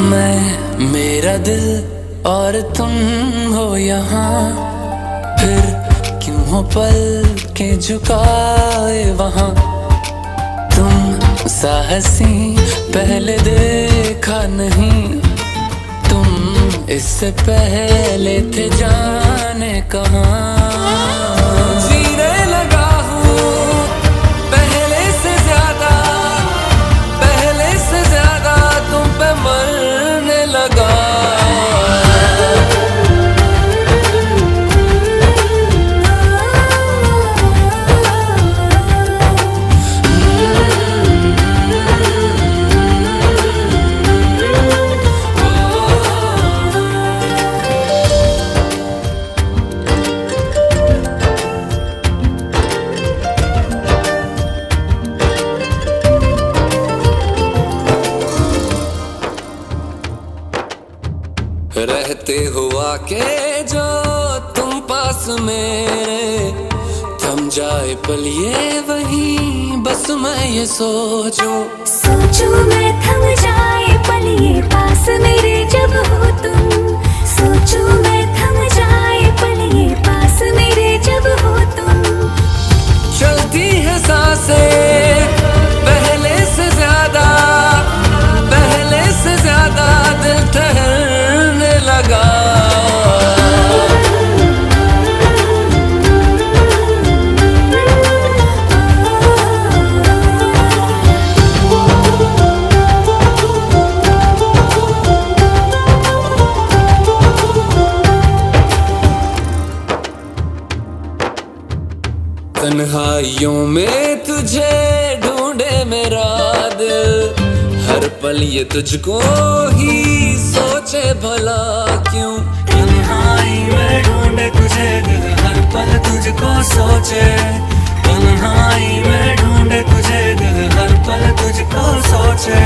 मैं, मेरा दिल और तुम हो यहाँ, फिर क्यों हो पल के झुकाए वहाँ। तुम साहसी पहले देखा नहीं, तुम इससे पहले थे जाने कहाँ। जीने लगा हूँ पहले से ज्यादा, पहले से ज्यादा तुम पे मरने लगा। रहते हुआ के जो तुम पास मेरे, थम जाए पल ये वही बस मैं ये सोचूं मैं थम जाए पल ये पास मेरे जब हो तुम। सोचूं मैं थम जाए पल ये पास मेरे जब हो तुम। चलती है सांसें पहले से ज्यादा, पहले से ज्यादा दिल ठहरने लगा। तन्हाइयों में तुझे ढूंढे मेरा दिल, हर पल ये तुझको ही सोचे भला क्यों। तन्हाई में ढूंढे तुझे दिल, हर पल तुझको सोचे। तन्हाई में ढूंढे तुझे दिल, हर पल तुझको सोचे।